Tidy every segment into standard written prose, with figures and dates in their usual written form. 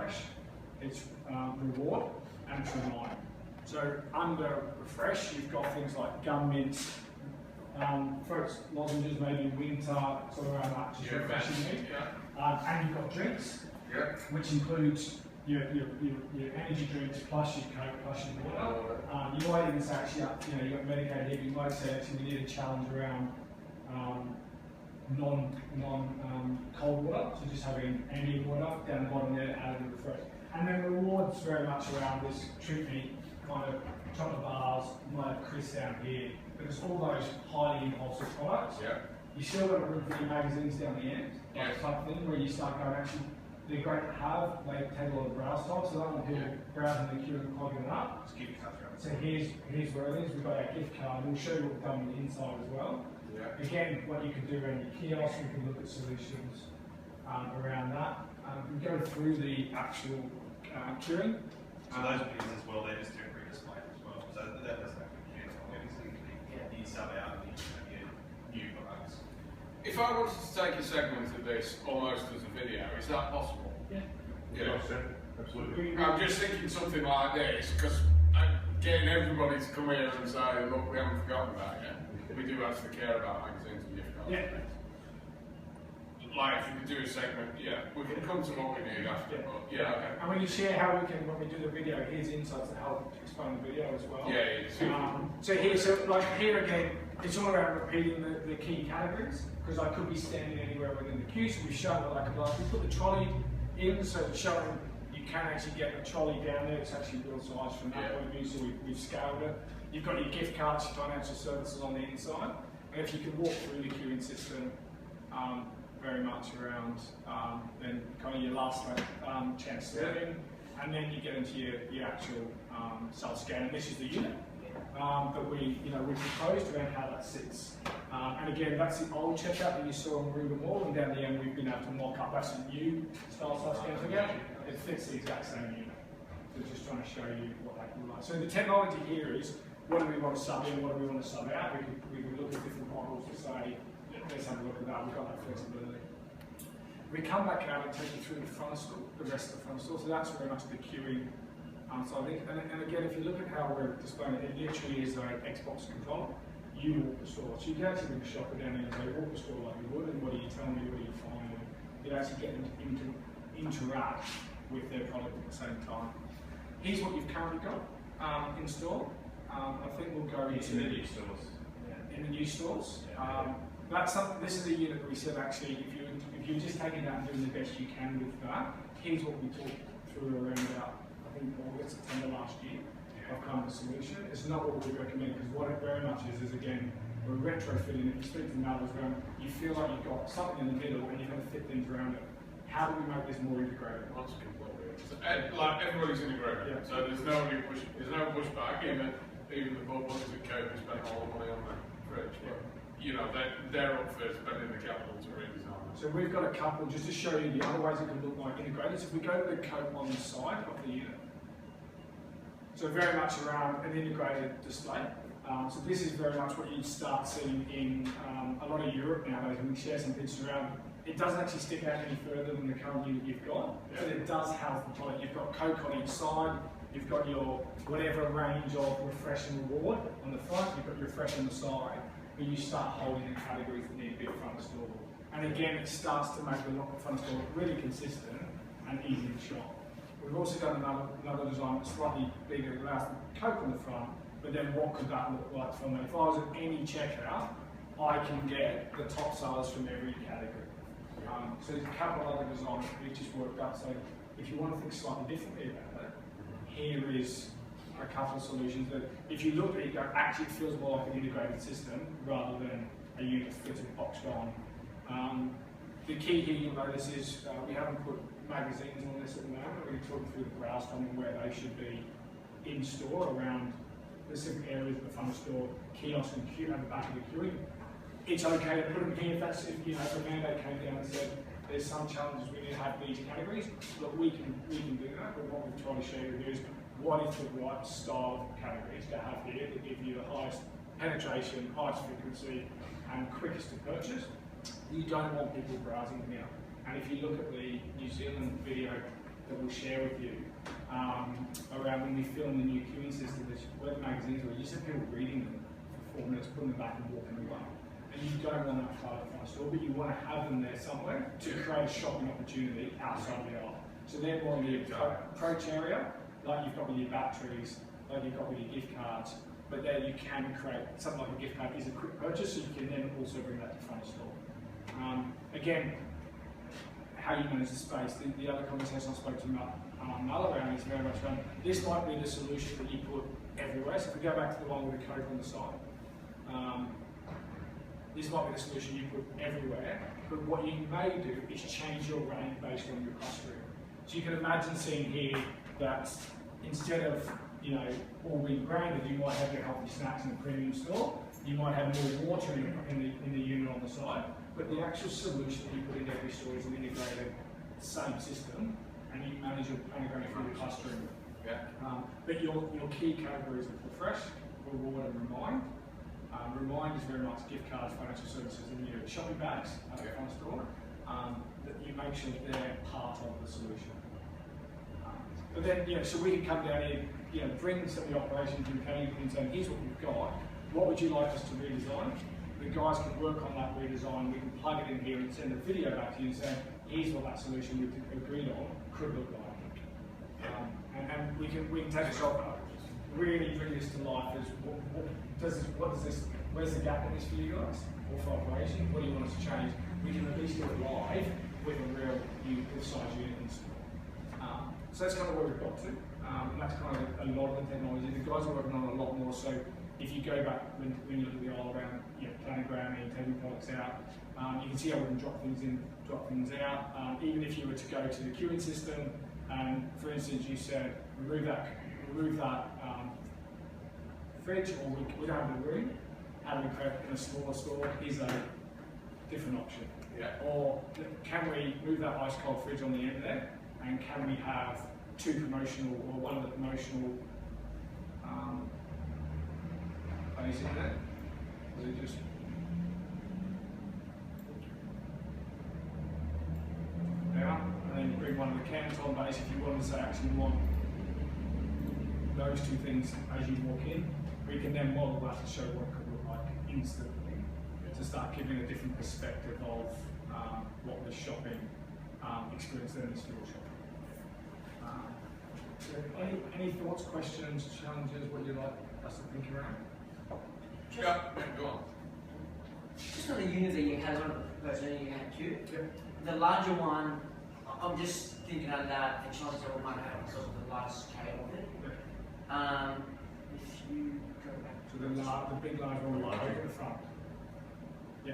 refresh, it's reward, and it's remind. So under refresh, you've got things like gum mints, fruits, lozenges, maybe winter, sort of around that, just refreshing need. And you've got drinks, which includes your energy drinks plus your Coke plus your water. You might even say actually, you've got medicated here, you might say actually we need a challenge around non-cold water, so just having ambient water down the bottom there to add a bit of refresh. And then rewards very much around this treat me kind of chocolate bars, you might have Chris down here, but it's all those highly impulsive products. You still got to room for your magazines down the end, like type thing where you start going, actually, they're great to have, they take a lot of browse time, so I don't want people browsing the queue and clogging it up. So here's where it is, we've got our gift card, and we'll show you what we've done on the inside as well. Again, what you can do around your kiosk, we can look at solutions around that. We go through the actual queuing. So those pins as well, they're just temporary display as well. So that doesn't have to be cancelled. You sub out and you get new products. If I wanted to take a segment of this almost as a video, is that possible? Yeah, absolutely. I'm just thinking something like this, because getting everybody to come here and say, look, we haven't forgotten about you. We do actually care about magazines and gift cards. Like, if we could do a segment, we can come to what we need after, but okay. And when you share how we can, when we do the video, here's insights to help explain the video as well. So here again, it's all around repeating the key categories, because I could be standing anywhere within the queue, so we've shown it like a glass. We put the trolley in, so it's showing you can actually get the trolley down there. It's actually real size from that point of view, so we've scaled it. You've got your gift cards, your financial services on the inside, and if you can walk through the queuing system, very much around then kind of your last chance to win, and then you get into your actual self-scan, and this is the unit that we proposed around how that sits. And again, that's the old checkout that you saw in Ruben Mall, and down the end we've been able to mock up that's a new style self-scan again. It fits the exact same unit. So just trying to show you what that can look like. So the technology here is, what do we want to sub in, what do we want to sub out? We can look at different models to say, let's have a look at that, we've got that flexibility. We come back out and take you through the front store, the rest of the front store, so that's very much the queuing. So I think, and again, if you look at how we're displaying it, it literally is an Xbox controller. You walk the store, so you can actually bring a shopper down there and say, walk the store like you would, and what do you tell me, what do you find? And you actually get them to interact with their product at the same time. Here's what you've currently got in store. I think we'll go into the new stores. In the new stores. This is a unit that we said actually, if you're just taking that and doing the best you can with that, here's what we talked through around about, I think August, September last year, of kind of a solution. It's not what we recommend, because what it very much is again, we're retrofitting it. You speak to others around, you feel like you've got something in the middle and you've got to fit things around it. How do we make this more integrated? Like everybody's integrated, so there's no pushback. Even the bubbles at Coke who spent all the money on the fridge, but they're up for spending the capital to redesign it. So we've got a couple, just to show you the other ways it can look like integrated. So if we go to the Coke on the side of the unit, so very much around an integrated display. So this is very much what you'd start seeing in a lot of Europe nowadays, when we share some pictures around. It doesn't actually stick out any further than the current unit you've got, but it does have the product. You've got Coke on each side, you've got your whatever range of refresh and reward on the front, you've got your refresh on the side, but you start holding the categories that need to be at front of store. And again, it starts to make the front of store really consistent and easy to shop. We've also done another design that's slightly bigger, it allows the Coke on the front, but then what could that look like from there? If I was at any checkout, I can get the top sellers from every category. So there's a couple of other designs that we just worked out. So if you want to think slightly differently about it, here is a couple of solutions that if you look at it, actually it feels more like an integrated system rather than a unit fitted boxed on. The key here you'll notice is we haven't put magazines on this at the moment. We're talking through the browse time and where they should be in store around specific areas of the front store, kiosk and queue at the back of the queuing. It's okay to put them here if if the mandate came down and said there's some challenges we need to have these categories. Look, we can do that, but what we've tried to show you here is what is the right style of categories to have here that give you the highest penetration, highest frequency, and quickest to purchase. You don't want people browsing here. And if you look at the New Zealand video that we'll share with you around when we film the new queuing system. There's web magazines where you just have people reading them for 4 minutes, putting them back and walking away. And you don't want that part of the front store, but you want to have them there somewhere to create a shopping opportunity outside of the aisle. So they're more in the approach area, like you've got with your batteries, like you've got with your gift cards, but there you can create something like a gift card is a quick purchase, so you can then also bring that to front store. Again, how you manage the space. The other conversation I spoke to Mel around is very much around, this might be the solution that you put everywhere. So if we go back to the one with the code on the side, this might be the solution you put everywhere, but what you may do is change your range based on your clustering. So you can imagine seeing here that instead of all being branded, you might have your healthy snacks in a premium store, you might have more water in the unit on the side, but the actual solution that you put in every store is an integrated same system, and you manage your planogram through the clustering. Yeah. But your key categories are fresh, reward, and remind. Remind is very much gift cards, financial services, and your shopping bags at the front store. That you make sure that they're part of the solution. But then, so we can come down here, bring some of the operations in and say, here's what we've got. What would you like us to redesign? The guys can work on that redesign. We can plug it in here and send a video back to you and say, here's what that solution we've agreed on could look like. And we can take a shot, really bring this to life. Where's the gap in this for you guys? Or for operation? What do you want us to change? We can at least do it live with a real size unit in store. So that's kind of where we've got to. And that's kind of a lot of the technology. The guys are working on a lot more. So if you go back when you look at the aisle around planogramming, taking products out, you can see how we can drop things in, drop things out. Even if you were to go to the queuing system, for instance, you said remove that fridge, or we don't have the room, how do we create in a smaller store is a different option. Yeah. Or can we move that ice cold fridge on the end there, and can we have two promotional, or one of the promotional base in there? Or is it just down, and then bring one of the Canton base if you want to say actually we want those two things as you walk in. We can then model that to show what it could look like instantly, to start giving a different perspective of what the shopping experience then is for your shopping. So any thoughts, questions, challenges, what you'd like us to think around? Go on. Just on the unit that you had on the person you had two, Yeah. the larger one, I'm just thinking of that, the chances that we might have because of the large scale of it. Yeah. If you go back So the big large one will go at the front. Yeah.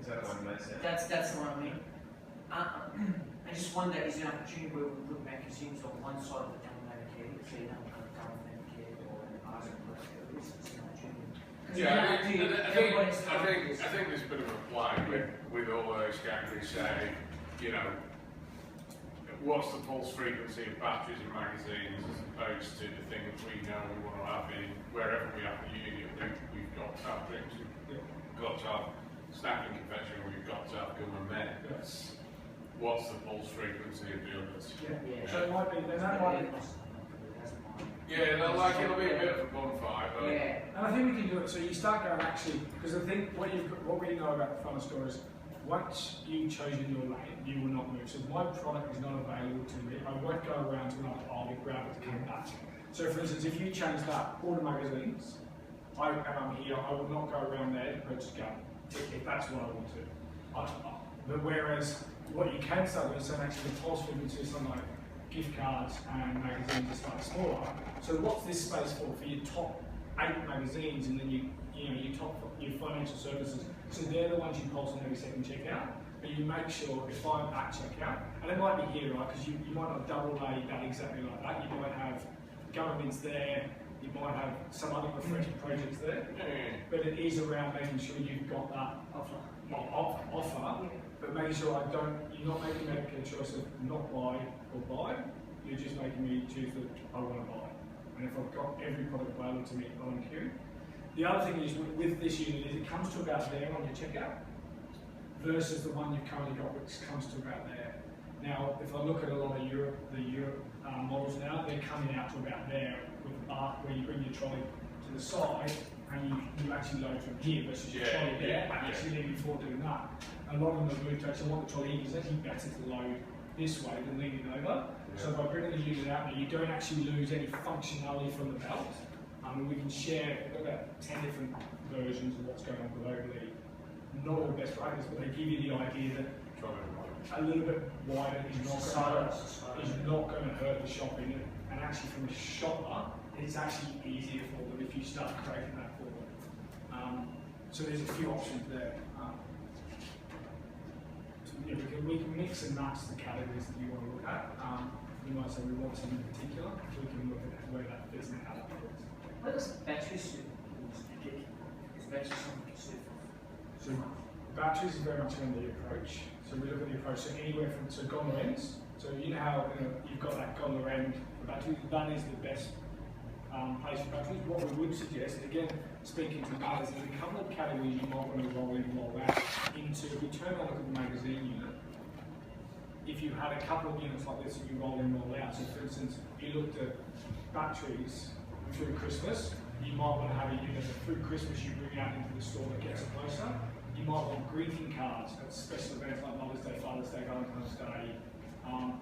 Is that the one you said? that's the one I mean. I just wonder, is there an opportunity where we put magazines on one side of the download key, so you don't have a government key or an article, whatever it is, it's an opportunity. Yeah, I think there's a bit of a play with all those categories say, what's the pulse frequency of batteries and magazines as opposed to the thing that we know we want to have in wherever we have the unit. We've got to have drinks, we've got to have snacking confectionery, we've got to have gum and meds. What's the pulse frequency of the others? Yeah. So it might be, then that might be. Yeah, it'll be a bit of a bonfire, but And I think we can do it. So you start going actually, because I think what we know about the front store is once you've chosen your lane, you will not move. So if my product is not available to me, I won't go around to another aisle and grab it to come back. So for instance, if you change that, order magazines, and I'm here, I will not go around there to purchase gum if that's what I want to. But whereas what you can start doing is saying actually the pulse frequency is something like gift cards and magazines are slightly smaller. So what's this space for? For your top 8 magazines, and then your financial services. So they're the ones you pulse on every second checkout. But you make sure if I'm at checkout, and it might be here, right? Because you might not double lay that exactly like that. You might have governments there. You might have some other refreshing projects there. But it is around making sure you've got that offer. But making sure you're not making me make a choice of not buy or buy. You're just making me choose that I want to buy. And if I've got every product available to me on queue. The other thing is with this unit is it comes to about there on your checkout. versus the one you've currently got, which comes to about there. Now, if I look at a lot of Europe models now, they're coming out to about there with the bar where you bring your trolley to the side and you actually load from here versus your trolley there and actually leaning forward doing that. A lot of them have moved to actually want the trolley, it's actually better to load this way than leaning over. So by bringing the unit out there, you don't actually lose any functionality from the belt. And we can share, we've got about 10 different versions of what's going on globally. Not all best practice, but they give you the idea that a little bit wider is not going to hurt the shopping. And actually from a shopper, it's actually easier for them if you start creating that for them. So there's a few options there. Yeah, we can mix and match the categories that you want to look at. You might say we want something in particular, we can look at where that fits and how that fits. What does battery suit? Is battery something suit? So batteries is very much on the approach. So we look at the approach, so anywhere from gondola ends. So you know how you've got that gondola end for batteries, that is the best place for batteries. What we would suggest, again, speaking to Matt, is there's a couple of categories you might want to roll in and roll out into. If we turn and look at the magazine unit, if you had a couple of units like this that you roll in and roll out, so for instance, you looked at batteries through Christmas, you might want to have a unit that through Christmas you bring out into the store that gets it closer. You might want greeting cards at special events like Mother's Day, Father's Day, Valentine's Day,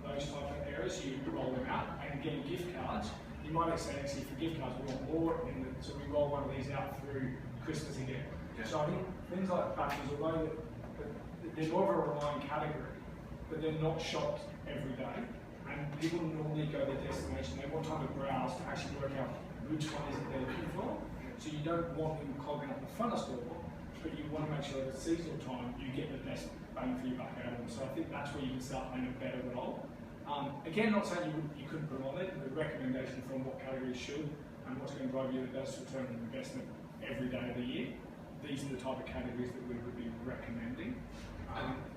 those type of areas, you roll them out. And again, gift cards, you might say actually for gift cards we want more, so we roll one of these out through Christmas again. Yeah. So I think things like batteries, although they're more of a relying category, but they're not shopped every day. And people normally go to their destination, they want time to browse to actually work out which one is it they're looking for. So you don't want them clogging up the front of store, but you want to make sure that at seasonal time you get the best bang for your buck out of them. So I think that's where you can start playing a better role. Again, not saying you couldn't put on it, the recommendation from what categories should and what's going to drive you the best return on investment every day of the year. These are the type of categories that we would be recommending.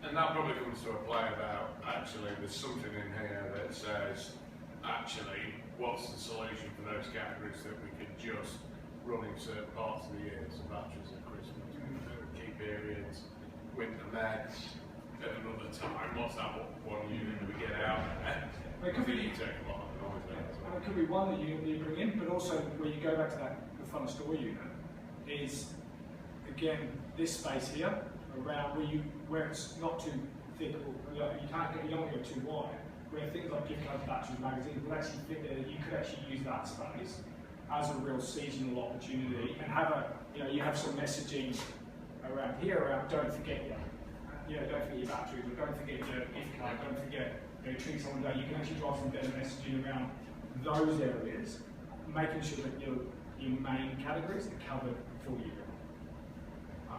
And that probably comes to a play about, actually, there's something in here that says, actually, what's the solution for those categories that we could just run in certain parts of the year, so batteries at Christmas, key periods, winter meds, at another time, what's that one unit that we get out there? It could be, take a lot of the noise out as well. It could be one that you bring in, but also where you go back to the front of store unit is, again, this space here, around where it's not too thick, or you don't want to go too wide, where things like gift cards, batteries, magazines will actually fit there. You could actually use that space as a real seasonal opportunity and have you have some messaging around here around don't forget don't forget your batteries, or don't forget your gift card, don't forget treat someone down. You can actually drive some better messaging around those areas, making sure that your main categories are covered for you.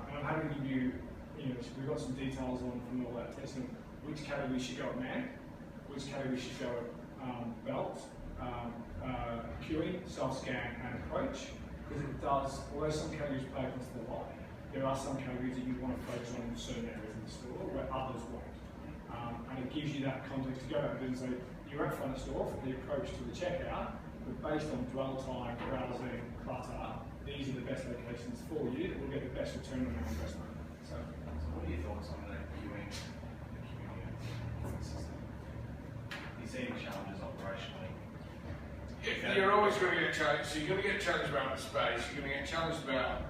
And I'm happy to give you, we've got some details on from all that testing, which categories should go at mag, which categories should go at belt, queuing, self-scan and approach, because it does, although some categories play across the line, there are some categories that you want to focus on in certain areas in the store where others won't. And it gives you that context to go back and say, you're at front of store for the approach to the checkout, but based on dwell time, browsing, clutter, these are the best locations for you that will get the best return on your investment. So what are your thoughts on the queuing system? Do you see any challenges operationally? You're always going to get challenged. So you're going to get challenged about the space. You're going to get challenged about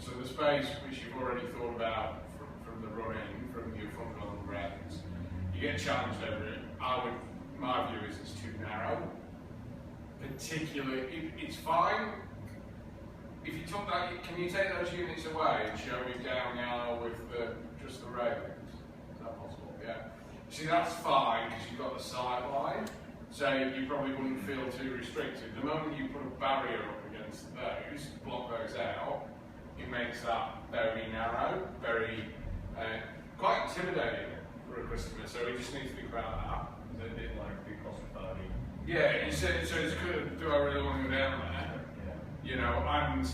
the space which you've already thought about from the running, from your front on the rounds. You get challenged over it. My view is it's too narrow. Particularly, it's fine. If you took that, can you take those units away and show me down now with just the railings? Is that possible? Yeah. See, that's fine because you've got the sight line, so you probably wouldn't feel too restricted. The moment you put a barrier up against those, block those out, it makes that very narrow, very quite intimidating for a customer. So we just need to think about that. Is it a bit like the claustrophobic? Yeah, you said so. It's good. Do I really want to go down there? Yeah. And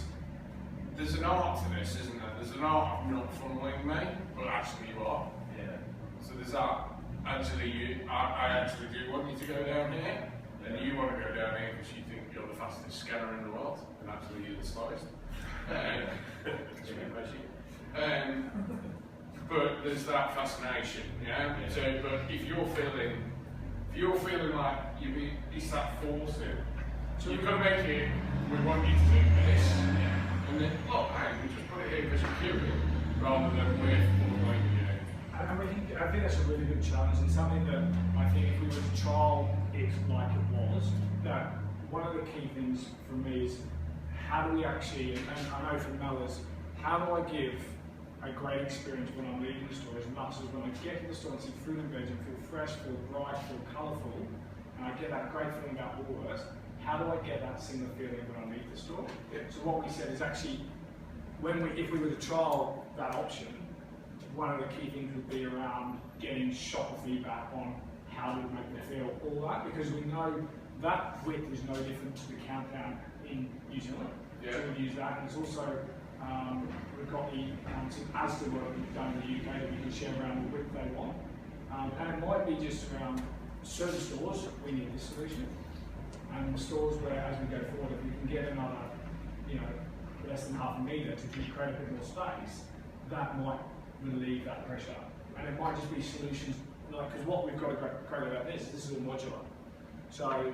there's an art to this, isn't there? There's an art of not funneling me, but actually you are. Yeah. So there's that. Actually, I actually do want you to go down here, and you want to go down here because you think you're the fastest scanner in the world, and actually you're the slowest. but there's that fascination, yeah? So, but if you're feeling like it's that forcing, so you've got to make it, we want you to do this, and then, look, hey, we just put it here because you're curious, rather than we're following you. I think that's a really good challenge, and something that I think if we were to trial it like it was, that one of the key things for me is how do we actually, and I know from Mellors, how do I give a great experience when I'm leaving the store as much as when I get to the store and see food and veg and feel fresh, feel bright, feel colourful, and I get that great feeling about Woolworths, how do I get that similar feeling when I leave the store? So what we said is actually, if we were to trial that option, one of the key things would be around getting shopper feedback on how to make them feel, all that, because we know that width is no different to the countdown in New Zealand. So we use that, and it's also, we've got the Asda work we've done in the UK that we can share around the width they want. And it might be just around certain stores, we need this solution. And the stores where, as we go forward, if we can get another, less than half a metre to create a bit more space, that might relieve that pressure. And it might just be solutions, because what we've got to great about this is all modular. So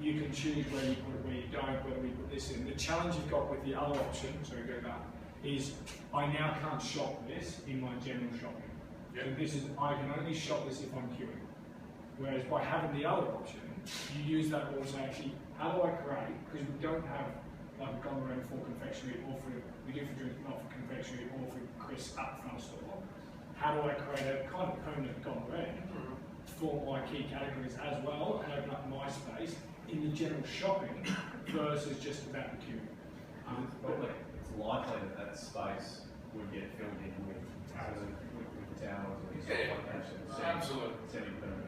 you can choose where you put it, where you don't, whether we put this in. The challenge you've got with the other option, so we go back, is I now can't shop this in my general shopping. So this is, I can only shop this if I'm queuing. Whereas by having the other option, you use that also actually, how do I create, because we don't have like a gone around for confectionery or we do for drink, not for confectionery or for crisps up front store. How do I create a kind of permanent gone around for my key categories as well and open up my space in the general shopping versus just about the queuing? It's likely that space would get filled in with towels or stuff like that. Absolutely. Semi-permanent.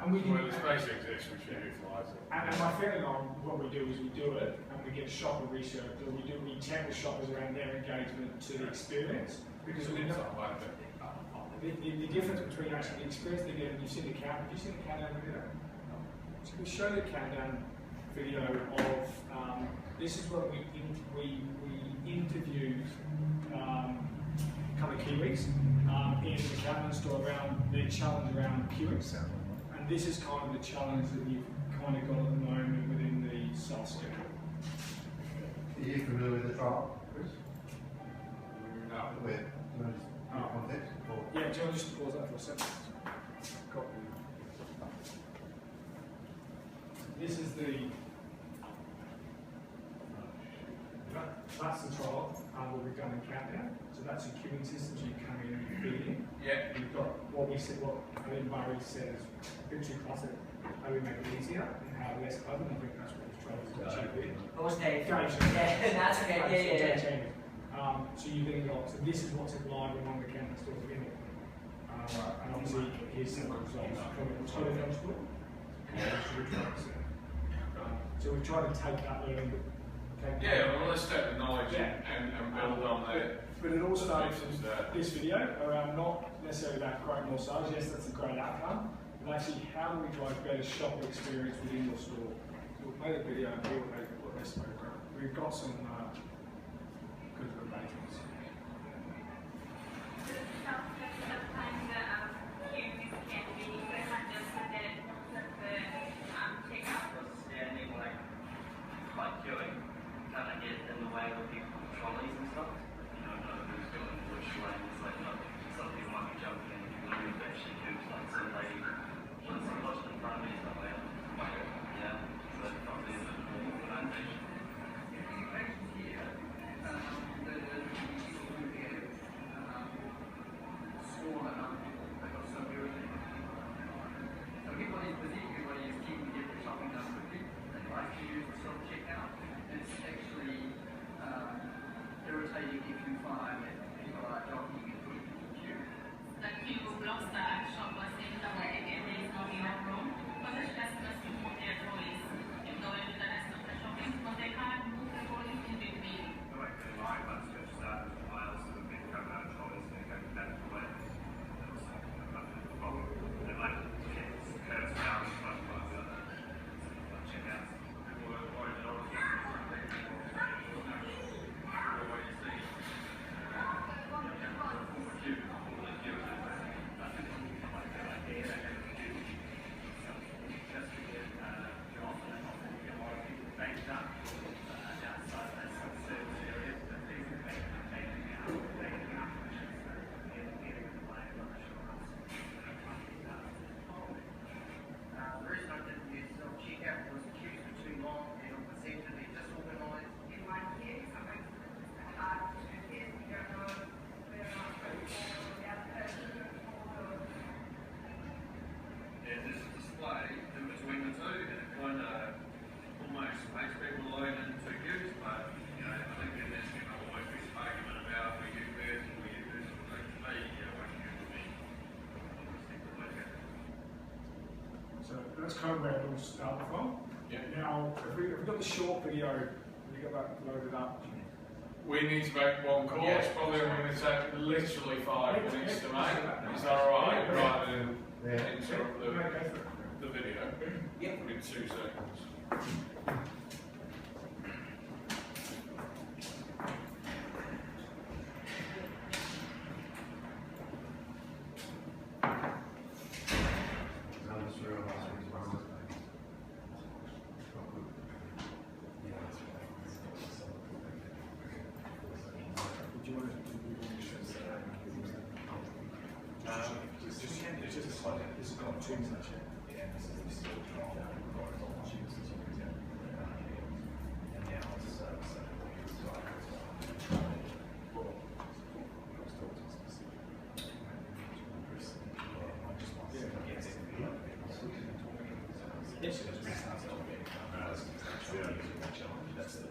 And we can, where the space exists, we should utilise it. And my feeling on what we do is we do it and we get shopper research, or we check the shoppers around their engagement to the experience, because we know the difference between actually the experience they get and you've seen the countdown. Have you seen the countdown video? So we show the countdown video of this is where we interviewed a couple of Kiwis in the countdown store around their challenge around queuing. And this is kind of the challenge that you've kind of got at the moment within the sales schedule. Are you familiar with the trial, Chris? No. With context? Yeah, do you want to just pause that for a second? This is that's the trial that we've done in countdown. So that's a queuing system, so you come in and you feed in. Yeah. You've got what we said, what I think Murray said is a bit too classic. How do we make it easier and how less clutter? And I think that's what the trial is going to achieve. What was Dave? Dave. Yeah, that's okay. So you then got, so this is what's in line among the countdown stores again. And obviously here's some of the results from the telephone store. So we've tried to take that learning. Well, let's take the knowledge and build on that. But it all starts with this video around not necessarily about creating more sales. Yes, that's a great outcome. But actually, how do we drive better shopper experience within your store? So we've made a video and here what they spoke about. We've got some good ratings. So that's kind of where it all started from. Yeah. Now, if we've got the short video, we got that loaded up. We need to make one course, Yeah. probably we're going to take literally 5 minutes to make. Yeah. Is that alright? Yeah. Rather than Yeah. interrupt Yeah, go for it. the video. Yeah. Within 2 seconds. Would you want to do Just a slightly. this has got 2 minutes. Yeah, this is still and now it's Yes. That's the